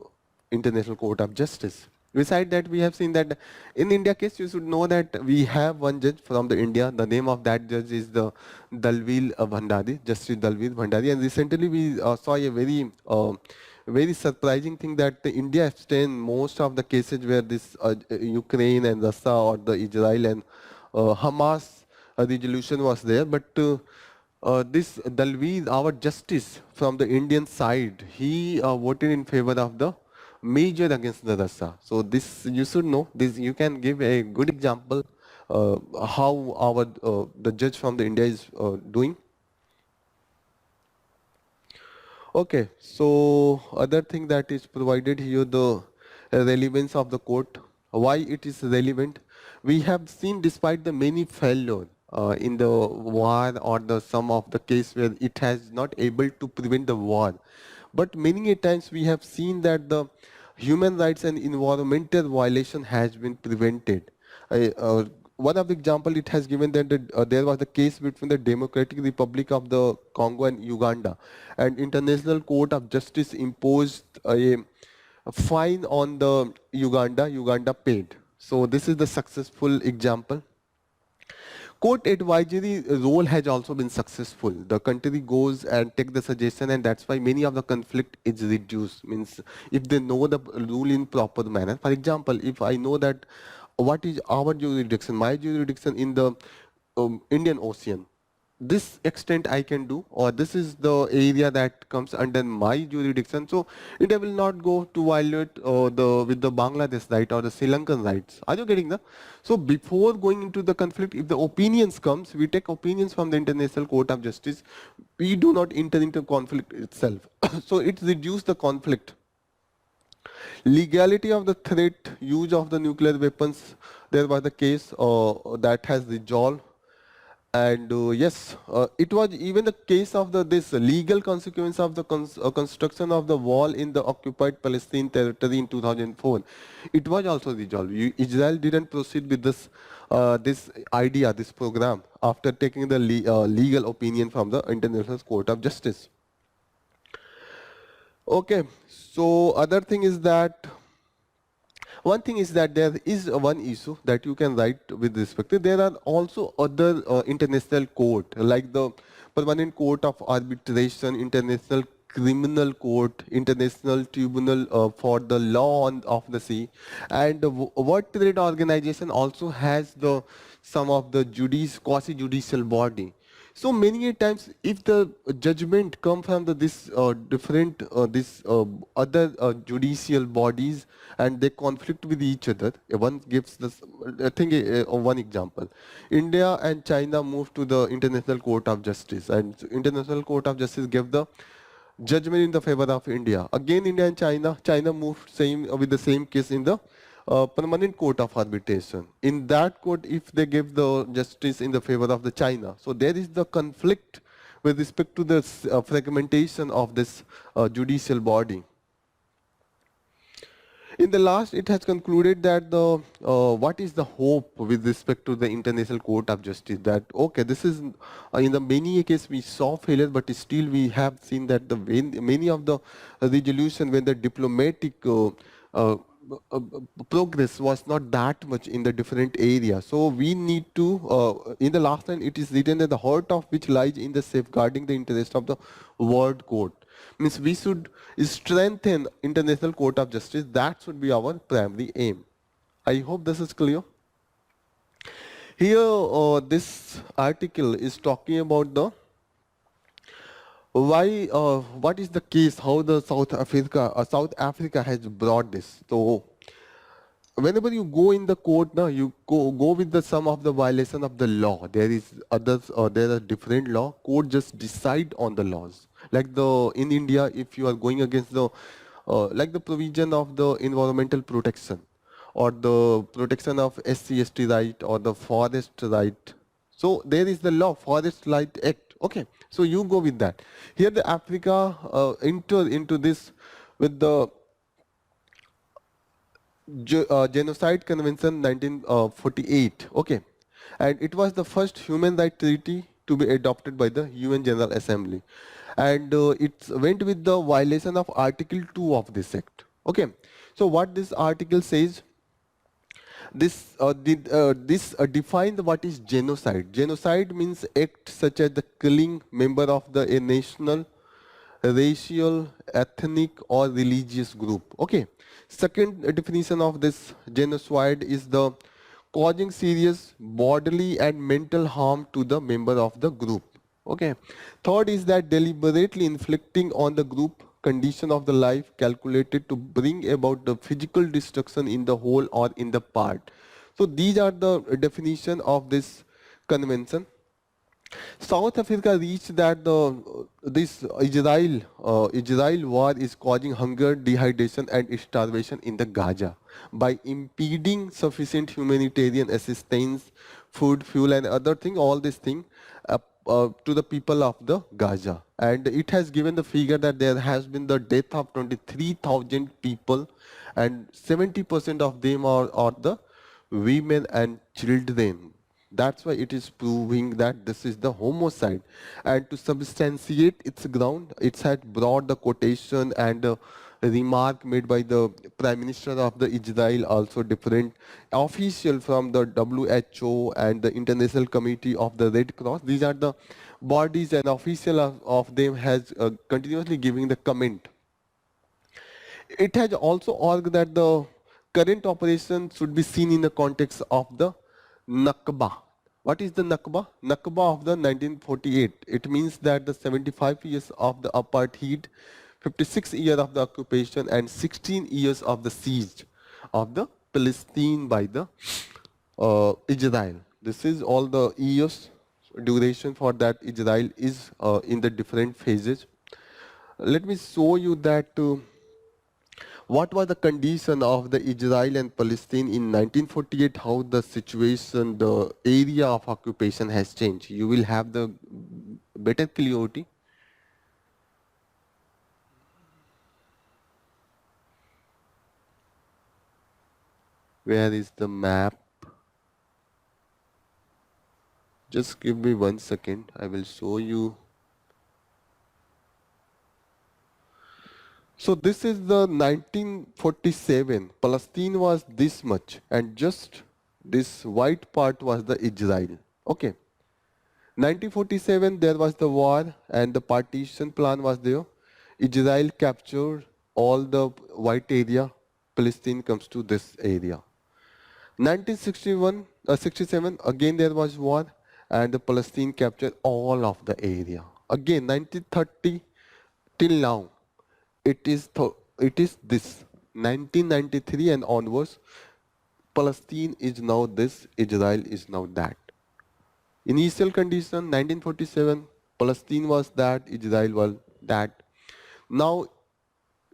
[SPEAKER 1] International Court of Justice. Besides that, we have seen that in India case, you should know that we have one judge from the India. The name of that judge is the Dalvil Bhandari, Justice Dalvil Bhandari. And recently, we saw a very surprising thing that the India abstained most of the cases where this Ukraine and Russia or the Israel and Hamas resolution was there, but this Dalvi, our justice from the Indian side, he voted in favor of the measure against the Russia. So this you should know. This you can give a good example how our the judge from the India is doing. Okay, so other thing that is provided here, the relevance of the court, why it is relevant. We have seen despite the many failure in the war or the some of the case where it has not able to prevent the war, but many a times we have seen that the human rights and environmental violation has been prevented. One of the example it has given that there was the case between the Democratic Republic of the Congo and Uganda, and International Court of Justice imposed a fine on the Uganda. Uganda paid. So this is the successful example. Court advisory role has also been successful. The country goes and take the suggestion, and that's why many of the conflict is reduced. Means if they know the rule in proper manner. For example, if I know that what is our jurisdiction, my jurisdiction in the Indian Ocean, this extent I can do, or this is the area that comes under my jurisdiction. So India will not go to violate the with the Bangladesh right or the Sri Lankan rights. Are you getting that? So before going into the conflict, if the opinions comes, we take opinions from the International Court of Justice. We do not enter into conflict itself. So it reduces the conflict. Legality of the threat, use of the nuclear weapons. There was the case that has resolved. And yes, it was even the case of this legal consequence of the construction of the wall in the occupied Palestine territory in 2004. It was also resolved. Israel didn't proceed with this idea, this program, after taking the legal opinion from the International Court of Justice. Okay, so other thing is that one thing is that there is one issue that you can write with respect to. There are also other international court like the Permanent Court of Arbitration, International Criminal Court, International Tribunal for the Law of the Sea, and the World Trade Organization also has the some of the quasi-judicial body. So many a times, if the judgment come from this different this other judicial bodies and they conflict with each other, one gives this. I think one example: India and China moved to the International Court of Justice, and International Court of Justice gave the judgment in the favor of India. Again, India and China moved same with the same case in the permanent court of arbitration. In that court, if they give the justice in the favor of the China, so there is the conflict with respect to the fragmentation of this judicial body. In the last, it has concluded that the what is the hope with respect to the International Court of Justice? That okay, this is in the many cases we saw failure, but still we have seen that the many of the resolution when the diplomatic uh, progress was not that much in the different areas. So we need to, in the last line, it is written that the heart of which lies in the safeguarding the interest of the world court. Means we should strengthen International Court of Justice. That should be our primary aim. I hope this is clear. Here, this article is talking about the why, what is the case, how the South Africa has brought this. So whenever you go in the court now, you go with the some of the violation of the law. There is others, there are different law. Court just decide on the laws. Like the in India, if you are going against the like the provision of the environmental protection or the protection of SC/ST right or the forest right. So there is the law, Forest Right Act. Okay, so you go with that. Here the Africa enter into this with the Genocide Convention 1948. Okay, and it was the first human rights treaty to be adopted by the UN General Assembly, and it went with the violation of Article 2 of this act. Okay, so what this article says, this defined what is genocide. Genocide means act such as the killing member of a national, racial, ethnic, or religious group. Okay. Second definition of this genocide is the causing serious bodily and mental harm to the member of the group. Okay. Third is that deliberately inflicting on the group condition of the life calculated to bring about the physical destruction in the whole or in the part. So these are the definition of this convention. South Africa reached that this Israel war is causing hunger, dehydration, and starvation in the Gaza by impeding sufficient humanitarian assistance, food, fuel, and other thing. All these things to the people of the Gaza, and it has given the figure that there has been the death of 23,000 people, and 70% of them are the women and children. That's why it is proving that this is the homicide. And to substantiate its ground, it had brought the quotation and remark made by the Prime Minister of the Israel, also different official from the WHO and the International Committee of the Red Cross. These are the bodies and official of them has continuously giving the comment. It has also argued that the current operation should be seen in the context of the Nakba. What is the Nakba? Nakba of the 1948. It means that the 75 years of the apartheid, 56 years of the occupation, and 16 years of the siege of the Palestine by the Israel. This is all the years duration for that Israel is in the different phases. Let me show you that. What was the condition of the Israel and Palestine in 1948? How the situation, the area of occupation has changed? You will have the better clarity. Where is the map? Just give me 1 second. I will show you. So this is the 1947. Palestine was this much, and just this white part was the Israel. Okay. 1947 there was the war and the partition plan was there. Israel captured all the white area. Palestine comes to this area. 1961, 67 again there was war and the Palestine captured all of the area. Again 1930 till now it is this 1993 and onwards. Palestine is now this, Israel is now that. Initial condition 1947, Palestine was that, Israel was that. Now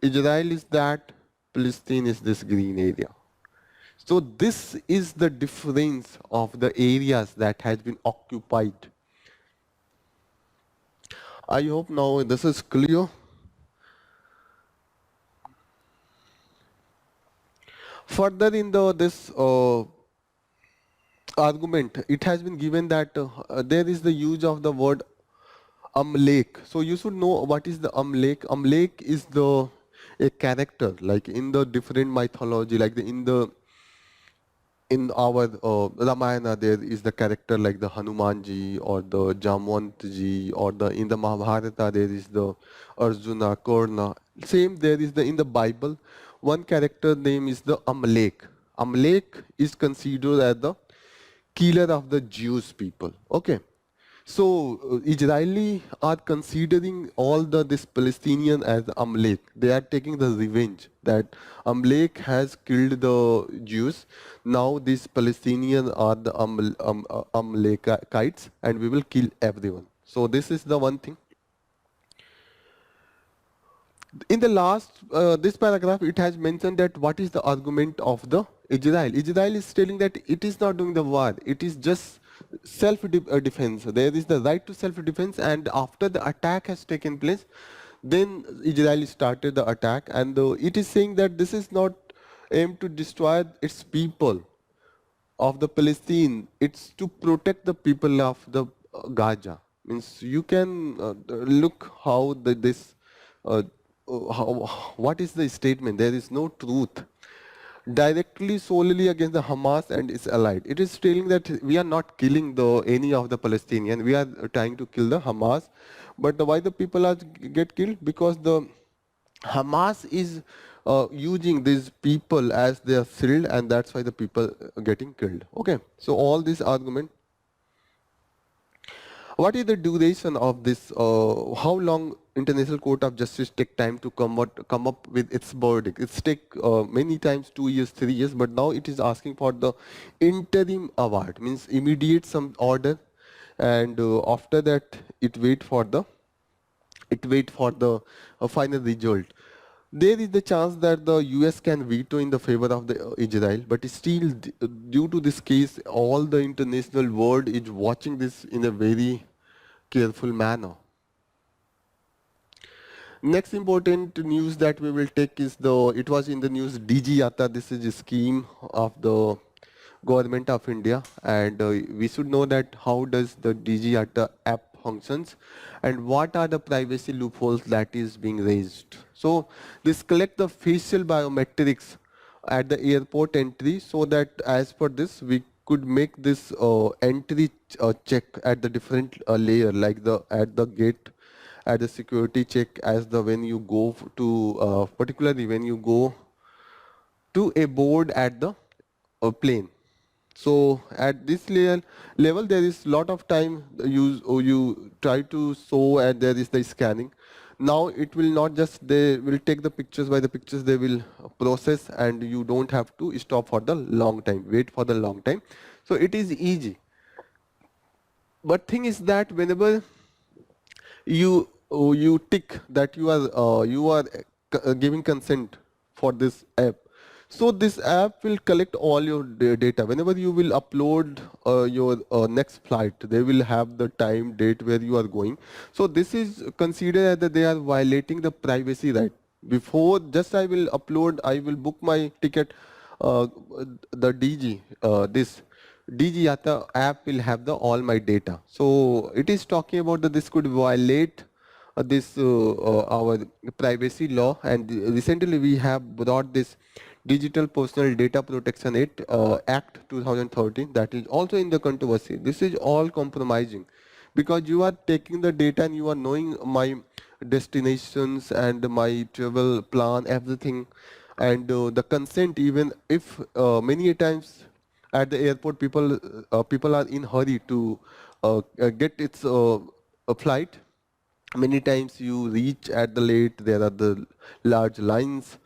[SPEAKER 1] Israel is that, Palestine is this green area. So this is the difference of the areas that has been occupied. I hope now this is clear. Further in the this argument, it has been given that there is the use of the word Amlek. So you should know what is the Amlek. Amlek is the a character like in the different mythology, like in our Ramayana there is the character like the Hanumanji or the Jamwantji, or the in the Mahabharata there is the Arjuna, Karna. Same there is the in the Bible one character name is the Amalek. Amalek is considered as the killer of the Jewish people. Okay. So Israeli are considering all the this Palestinian as Amalek. They are taking the revenge that Amalek has killed the Jews. Now these Palestinians are the Amalekites, and we will kill everyone. So this is the one thing. In the last this paragraph, it has mentioned that what is the argument of the Israel. Israel is telling that it is not doing the war. It is just self-defense. There is the right to self-defense, and after the attack has taken place, then Israel started the attack, and it is saying that this is not aimed to destroy its people of the Palestine. It's to protect the people of the Gaza. Means you can look how this what is the statement? There is no truth directly solely against the Hamas and its allied. It is telling that we are not killing any of the Palestinian. We are trying to kill the Hamas. But why the people are get killed? Because the Hamas is using these people as their shield, and that's why the people are getting killed. Okay. So all this argument. What is the duration of this? How long International Court of Justice take time to come up with its verdict? It's take many times 2 years, 3 years, but now it is asking for the interim award, means immediate some order, and after that it wait for the final result. There is the chance that the US can veto in the favor of the Israel, but still, due to this case, all the international world is watching this in a very careful manner. Next important news that we will take is it was in the news Digi Yatra. This is a scheme of the government of India, and we should know that how does the Digi Yatra app functions and what are the privacy loopholes that is being raised. So this collect the facial biometrics at the airport entry, so that as per this we could make this entry check at the different layer, like the at the gate, at the security check, as the when you go to particularly when you go to a board at the plane. So at this level there is lot of time you try to show, and there is the scanning. Now it will not just, they will take the pictures, by the pictures they will process, and you don't have to stop for the long time, wait for the long time. So it is easy. But thing is that whenever you tick that you are giving consent for this app. So this app will collect all your data. Whenever you will upload your next flight, they will have the time, date where you are going. So this is considered as that they are violating the privacy right. Before just I will upload, I will book my ticket, uh, the Digi, this Digi Yatra app will have the all my data. So it is talking about that this could violate this our privacy law, and recently we have brought this Digital Personal Data Protection Act 2013 that is also in the controversy. This is all compromising because you are taking the data and you are knowing my destinations and my travel plan, everything, and the consent. Even if many times at the airport people are in hurry to get its a flight. Many times you reach at the late, there are the large lines.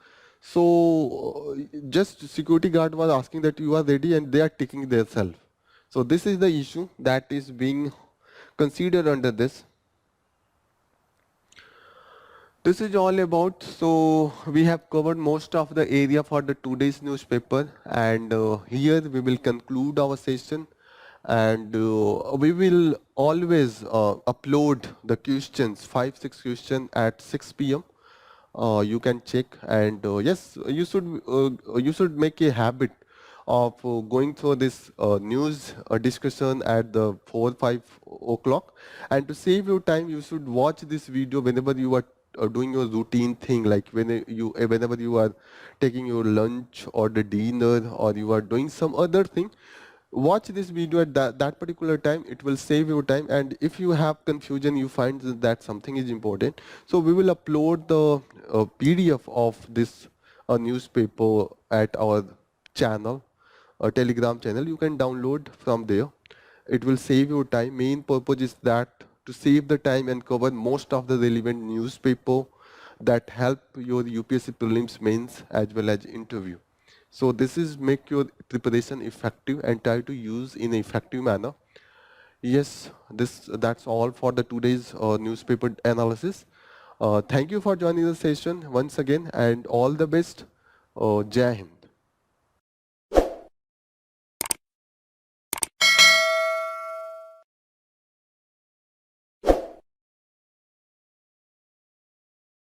[SPEAKER 1] So just security guard was asking that you are ready and they are taking their self. So this is the issue that is being considered under this. This is all about, so we have covered most of the area for the today's newspaper, and here we will conclude our session, and we will always upload the questions, 5-6 questions at 6 p.m. You can check, and yes, you should make a habit of going through this news discussion at the 4-5 o'clock, and to save your time you should watch this video whenever you are doing your routine thing, like whenever you are taking your lunch or the dinner, or you are doing some other thing. Watch this video at that particular time. It will save your time, and if you have confusion, you find that something is important, so we will upload the PDF of this newspaper at our channel, a Telegram channel. You can download from there. It will save your time. Main purpose is that to save the time and cover most of the relevant newspaper that help your UPSC prelims, mains as well as interview. So this is make your preparation effective and try to use in an effective manner. Yes, that's all for the today's newspaper analysis. Thank you for joining the session once again, and all the best. Jai Hind.